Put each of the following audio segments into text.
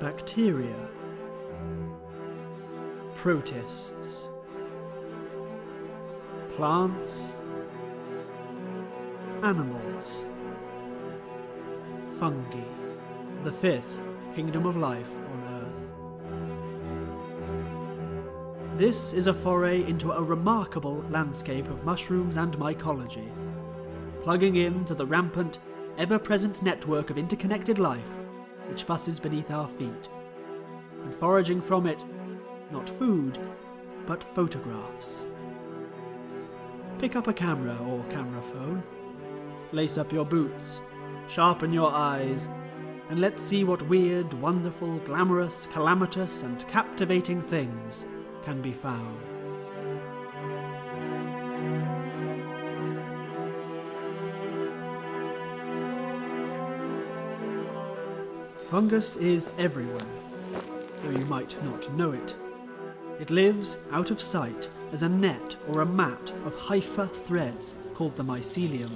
bacteria, protists, plants, animals, fungi, the fifth kingdom of life on Earth. This is a foray into a remarkable landscape of mushrooms and mycology, plugging into the rampant, ever-present network of interconnected life which fusses beneath our feet, and foraging from it, not food, but photographs. Pick up a camera or camera phone, lace up your boots, sharpen your eyes, and let's see what weird, wonderful, glamorous, calamitous, and captivating things can be found. Fungus is everywhere, though you might not know it. It lives out of sight as a net or a mat of hypha threads called the mycelium,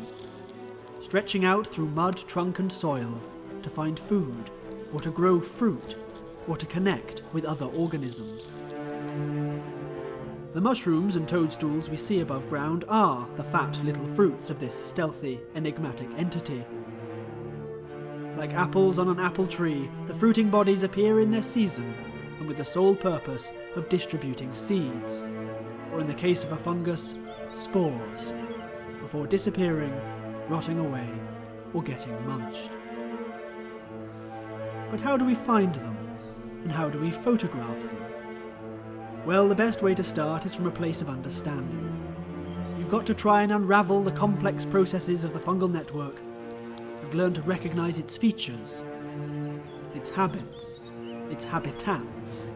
stretching out through mud, trunk and soil to find food, or to grow fruit, or to connect with other organisms. The mushrooms and toadstools we see above ground are the fat little fruits of this stealthy, enigmatic entity. Like apples on an apple tree, the fruiting bodies appear in their season, and with the sole purpose of distributing seeds, or in the case of a fungus, spores, before disappearing, rotting away, or getting munched. But how do we find them? And how do we photograph them? Well, the best way to start is from a place of understanding. You've got to try and unravel the complex processes of the fungal network and learn to recognize its features, its habits, its habitats.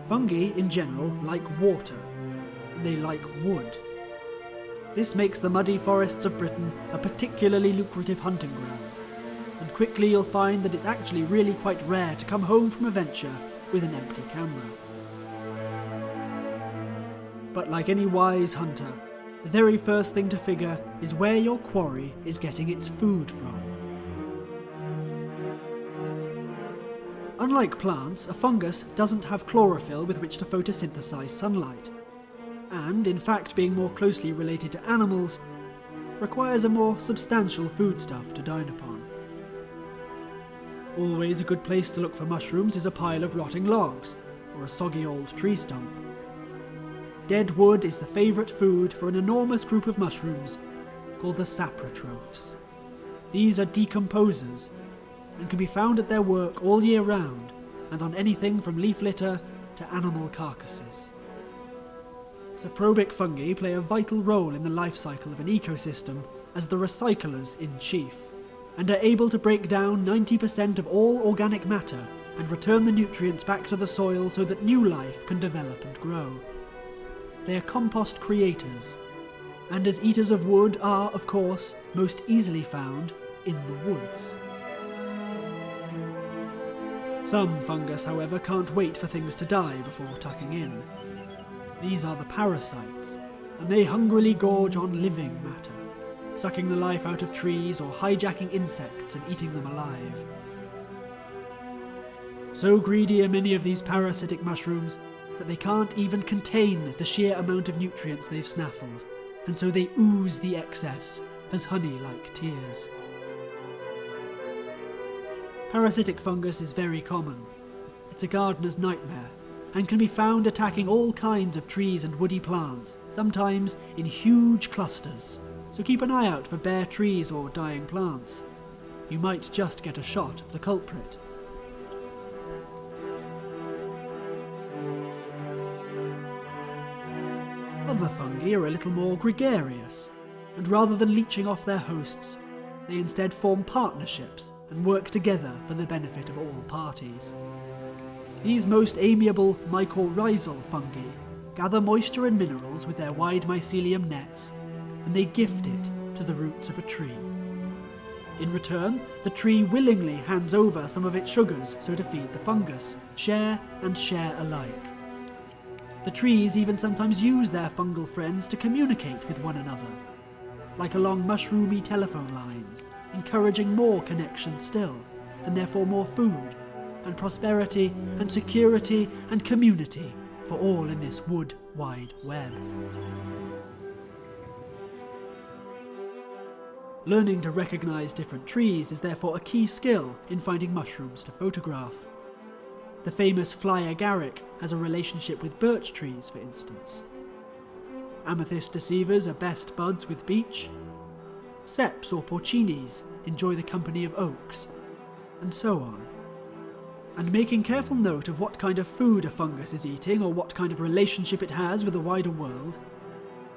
Fungi, in general, like water, and they like wood. This makes the muddy forests of Britain a particularly lucrative hunting ground, and quickly you'll find that it's actually really quite rare to come home from a venture with an empty camera. But like any wise hunter, the very first thing to figure is where your quarry is getting its food from. Unlike plants, a fungus doesn't have chlorophyll with which to photosynthesize sunlight, and, in fact being more closely related to animals, requires a more substantial foodstuff to dine upon. Always a good place to look for mushrooms is a pile of rotting logs, or a soggy old tree stump. Dead wood is the favourite food for an enormous group of mushrooms called the saprotrophs. These are decomposers, and can be found at their work all year round, and on anything from leaf litter to animal carcasses. Saprobic fungi play a vital role in the life cycle of an ecosystem as the recyclers in chief, and are able to break down 90% of all organic matter and return the nutrients back to the soil so that new life can develop and grow. They are compost creators, and as eaters of wood are, of course, most easily found in the woods. Some fungus, however, can't wait for things to die before tucking in. These are the parasites, and they hungrily gorge on living matter, sucking the life out of trees or hijacking insects and eating them alive. So greedy are many of these parasitic mushrooms that they can't even contain the sheer amount of nutrients they've snaffled, and so they ooze the excess as honey like tears. Parasitic fungus is very common. It's a gardener's nightmare, and can be found attacking all kinds of trees and woody plants, sometimes in huge clusters, so keep an eye out for bare trees or dying plants. You might just get a shot of the culprit. Other fungi are a little more gregarious, and rather than leeching off their hosts, they instead form partnerships and work together for the benefit of all parties. These most amiable mycorrhizal fungi gather moisture and minerals with their wide mycelium nets, and they gift it to the roots of a tree. In return, the tree willingly hands over some of its sugars so to feed the fungus, share and share alike. The trees even sometimes use their fungal friends to communicate with one another, like along mushroomy telephone lines, encouraging more connection still, and therefore more food and prosperity and security and community for all in this wood wide web. Learning to recognise different trees is therefore a key skill in finding mushrooms to photograph. The famous fly agaric has a relationship with birch trees, for instance. Amethyst deceivers are best buds with beech. Seps or porcinis enjoy the company of oaks, and so on. And making careful note of what kind of food a fungus is eating or what kind of relationship it has with the wider world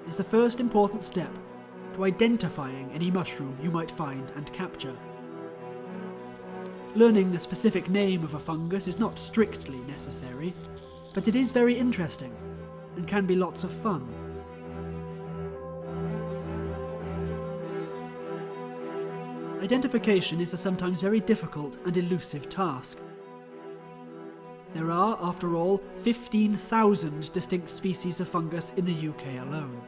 is the first important step to identifying any mushroom you might find and capture. Learning the specific name of a fungus is not strictly necessary, but it is very interesting and can be lots of fun. Identification is a sometimes very difficult and elusive task. There are, after all, 15,000 distinct species of fungus in the UK alone.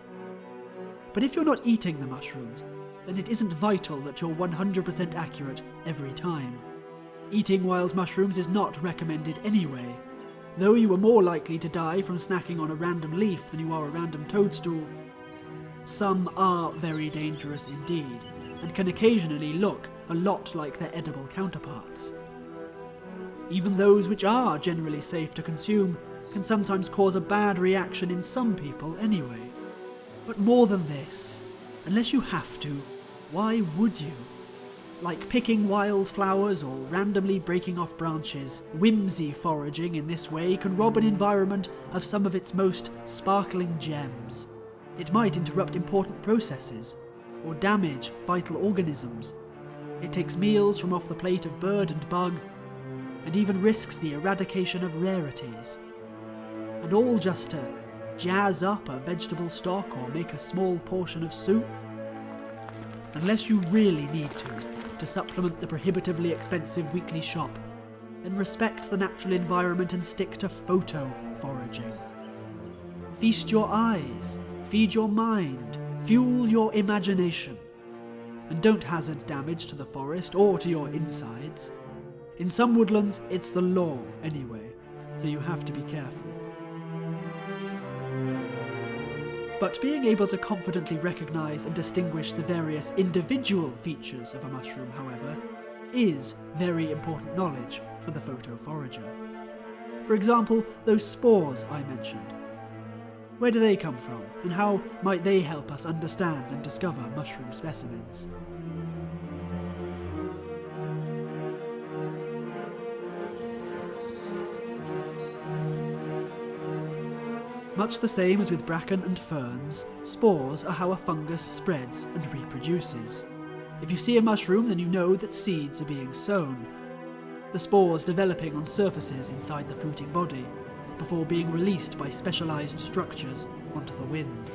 But if you're not eating the mushrooms, then it isn't vital that you're 100% accurate every time. Eating wild mushrooms is not recommended anyway. Though you are more likely to die from snacking on a random leaf than you are a random toadstool, some are very dangerous indeed, and can occasionally look a lot like their edible counterparts. Even those which are generally safe to consume can sometimes cause a bad reaction in some people anyway. But more than this, unless you have to, why would you? Like picking wild flowers or randomly breaking off branches, whimsy foraging in this way can rob an environment of some of its most sparkling gems. It might interrupt important processes, or damage vital organisms. It takes meals from off the plate of bird and bug, and even risks the eradication of rarities. And all just to jazz up a vegetable stock or make a small portion of soup? Unless you really need to supplement the prohibitively expensive weekly shop, then respect the natural environment and stick to photo foraging. Feast your eyes, feed your mind, fuel your imagination, and don't hazard damage to the forest or to your insides. In some woodlands, it's the law anyway, so you have to be careful. But being able to confidently recognise and distinguish the various individual features of a mushroom, however, is very important knowledge for the photo forager. For example, those spores I mentioned. Where do they come from, and how might they help us understand and discover mushroom specimens? Much the same as with bracken and ferns, spores are how a fungus spreads and reproduces. If you see a mushroom, then you know that seeds are being sown, the spores developing on surfaces inside the fruiting body, before being released by specialised structures onto the wind.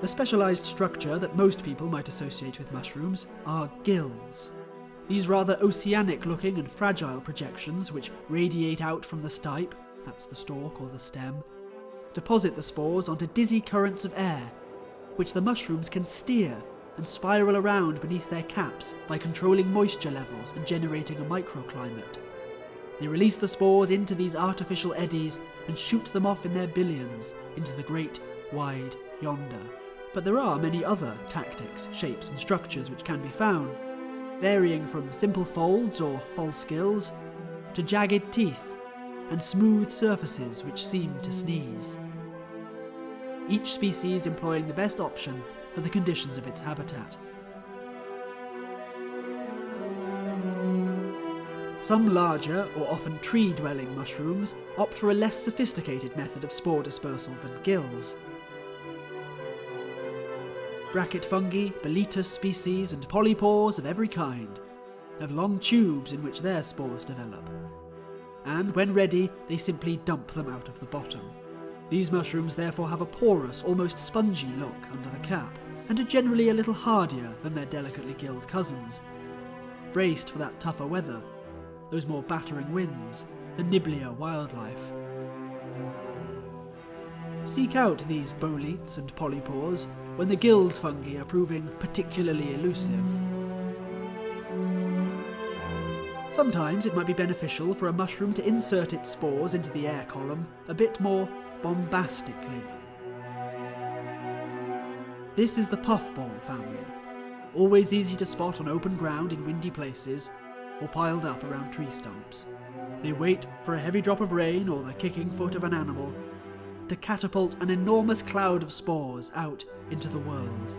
The specialised structure that most people might associate with mushrooms are gills. These rather oceanic-looking and fragile projections, which radiate out from the stipe, that's the stalk or the stem, deposit the spores onto dizzy currents of air, which the mushrooms can steer and spiral around beneath their caps by controlling moisture levels and generating a microclimate. They release the spores into these artificial eddies and shoot them off in their billions into the great, wide yonder. But there are many other tactics, shapes and structures which can be found, varying from simple folds or false gills to jagged teeth and smooth surfaces which seem to sneeze. Each species employing the best option for the conditions of its habitat. Some larger or often tree-dwelling mushrooms opt for a less sophisticated method of spore dispersal than gills. Bracket fungi, Boletus species, and polypores of every kind have long tubes in which their spores develop, and when ready, they simply dump them out of the bottom. These mushrooms therefore have a porous, almost spongy look under the cap, and are generally a little hardier than their delicately gilled cousins, braced for that tougher weather, those more battering winds, the nibblier wildlife. Seek out these boletes and polypores when the gilled fungi are proving particularly elusive. Sometimes it might be beneficial for a mushroom to insert its spores into the air column a bit more bombastically. This is the puffball family, always easy to spot on open ground in windy places or piled up around tree stumps. They wait for a heavy drop of rain or the kicking foot of an animal to catapult an enormous cloud of spores out into the world.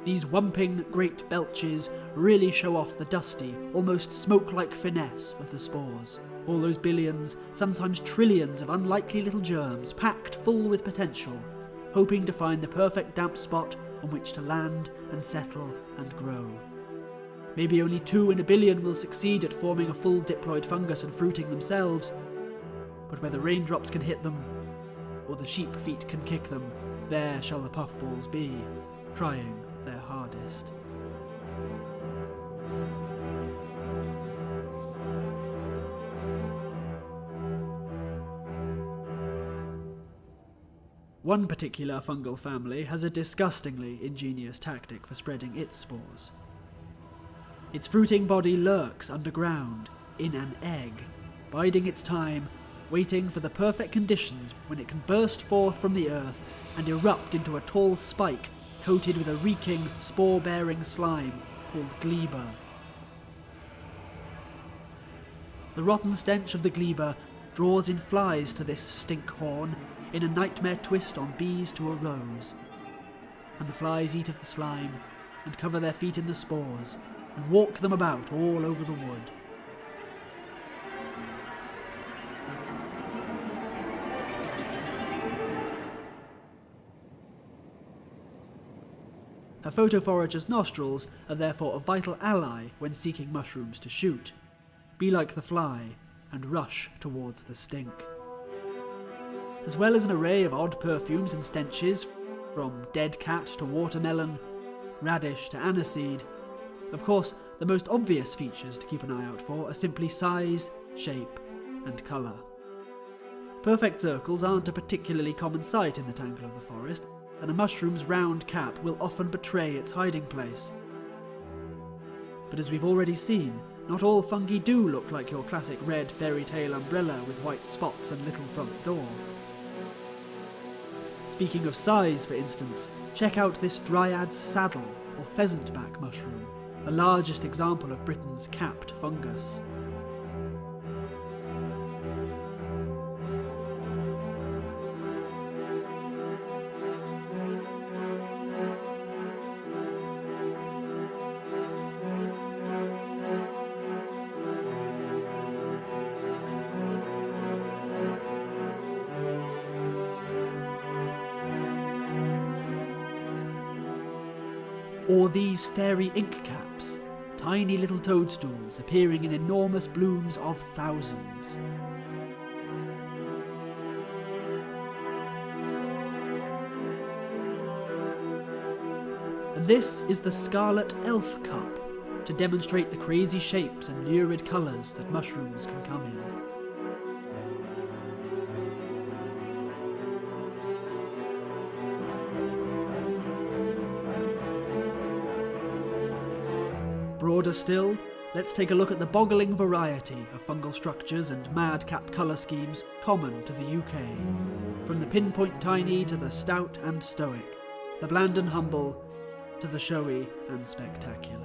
These whumping great belches really show off the dusty, almost smoke-like finesse of the spores. All those billions, sometimes trillions of unlikely little germs packed full with potential, hoping to find the perfect damp spot on which to land and settle and grow. Maybe only 2 in a billion will succeed at forming a full diploid fungus and fruiting themselves, but where the raindrops can hit them, or the sheep feet can kick them, there shall the puffballs be, trying their hardest. One particular fungal family has a disgustingly ingenious tactic for spreading its spores. Its fruiting body lurks underground, in an egg, biding its time, waiting for the perfect conditions when it can burst forth from the earth and erupt into a tall spike coated with a reeking, spore-bearing slime called gleba. The rotten stench of the gleba draws in flies to this stink horn in a nightmare twist on bees to a rose, and the flies eat of the slime and cover their feet in the spores and walk them about all over the wood. A photoforager's nostrils are therefore a vital ally when seeking mushrooms to shoot. Be like the fly and rush towards the stink. As well as an array of odd perfumes and stenches, from dead cat to watermelon, radish to aniseed, of course the most obvious features to keep an eye out for are simply size, shape and colour. Perfect circles aren't a particularly common sight in the tangle of the forest, and a mushroom's round cap will often betray its hiding place. But as we've already seen, not all fungi do look like your classic red fairy tale umbrella with white spots and little front door. Speaking of size, for instance, check out this dryad's saddle, or pheasant-back mushroom, the largest example of Britain's capped fungus. Or these fairy ink caps, tiny little toadstools appearing in enormous blooms of thousands. And this is the scarlet elf cup, to demonstrate the crazy shapes and lurid colours that mushrooms can come in. Broader still, let's take a look at the boggling variety of fungal structures and madcap colour schemes common to the UK. From the pinpoint tiny to the stout and stoic, the bland and humble to the showy and spectacular.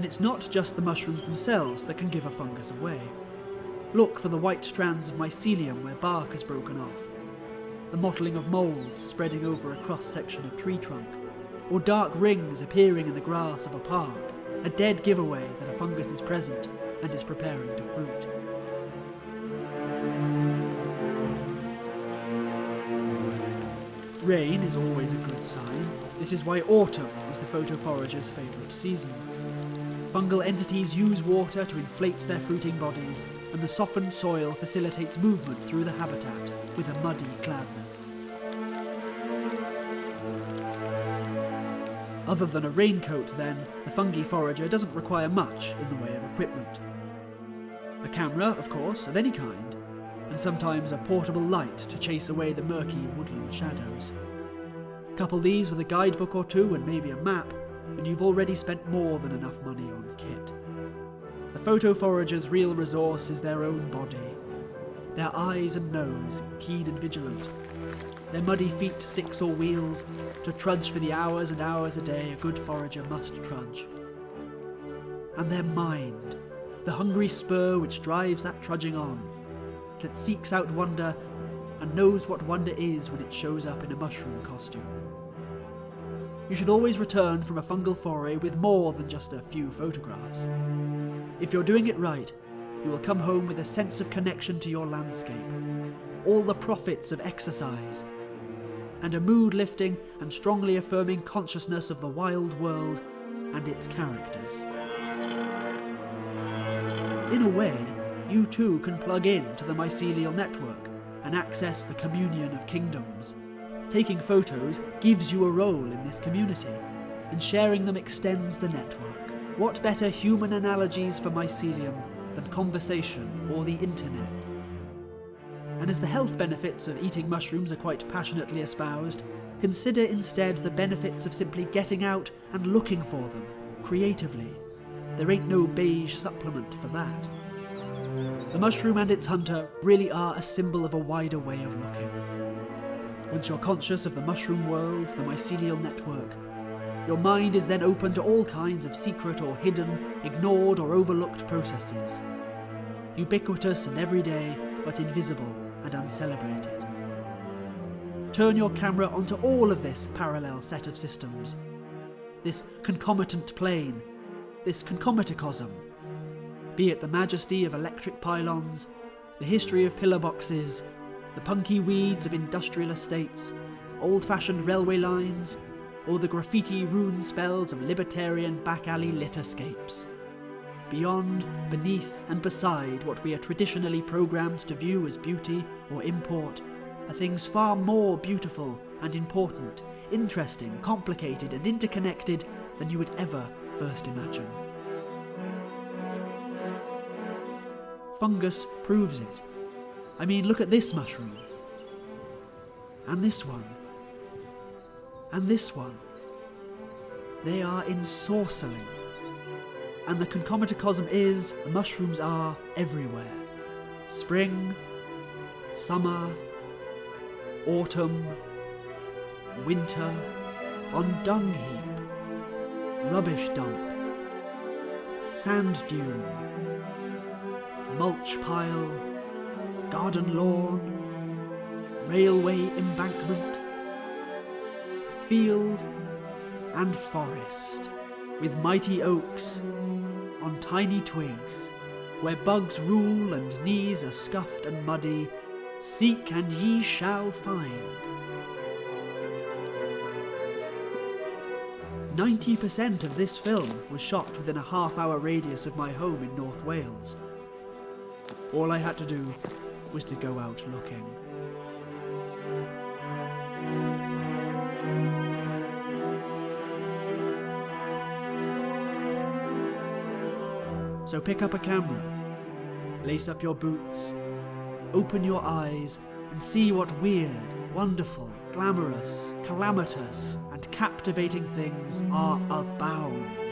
And it's not just the mushrooms themselves that can give a fungus away. Look for the white strands of mycelium where bark has broken off, the mottling of moulds spreading over a cross-section of tree trunk, or dark rings appearing in the grass of a park, a dead giveaway that a fungus is present and is preparing to fruit. Rain is always a good sign. This is why autumn is the photoforager's favourite season. Fungal entities use water to inflate their fruiting bodies, and the softened soil facilitates movement through the habitat with a muddy gladness. Other than a raincoat, then, the fungi forager doesn't require much in the way of equipment. A camera, of course, of any kind, and sometimes a portable light to chase away the murky woodland shadows. Couple these with a guidebook or two and maybe a map, and you've already spent more than enough money on kit. The photo forager's real resource is their own body. Their eyes and nose, keen and vigilant. Their muddy feet, sticks or wheels, to trudge for the hours and hours a day a good forager must trudge. And their mind, the hungry spur which drives that trudging on, that seeks out wonder and knows what wonder is when it shows up in a mushroom costume. You should always return from a fungal foray with more than just a few photographs. If you're doing it right, you will come home with a sense of connection to your landscape, all the profits of exercise, and a mood-lifting and strongly affirming consciousness of the wild world and its characters. In a way, you too can plug in to the mycelial network and access the communion of kingdoms. Taking photos gives you a role in this community, and sharing them extends the network. What better human analogies for mycelium than conversation or the internet? And as the health benefits of eating mushrooms are quite passionately espoused, consider instead the benefits of simply getting out and looking for them, creatively. There ain't no beige supplement for that. The mushroom and its hunter really are a symbol of a wider way of looking. Once you're conscious of the mushroom world, the mycelial network, your mind is then open to all kinds of secret or hidden, ignored or overlooked processes. Ubiquitous and everyday, but invisible and uncelebrated. Turn your camera onto all of this parallel set of systems, this concomitant plane, this concomitacosm, be it the majesty of electric pylons, the history of pillar boxes, the punky weeds of industrial estates, old-fashioned railway lines, or the graffiti rune spells of libertarian back-alley litterscapes. Beyond, beneath, and beside what we are traditionally programmed to view as beauty or import, are things far more beautiful and important, interesting, complicated, and interconnected than you would ever first imagine. Fungus proves it. I mean, look at this mushroom. And this one. And this one. They are ensorcelling. And the concomitacosm is, the mushrooms are everywhere. Spring, summer, autumn, winter, on dung heap, rubbish dump, sand dune, mulch pile, garden lawn, railway embankment, field and forest, with mighty oaks on tiny twigs, where bugs rule and knees are scuffed and muddy, seek and ye shall find. 90% of this film was shot within a half-hour radius of my home in North Wales. All I had to do was to go out looking. So pick up a camera, lace up your boots, open your eyes and see what weird, wonderful, glamorous, calamitous and captivating things are abound.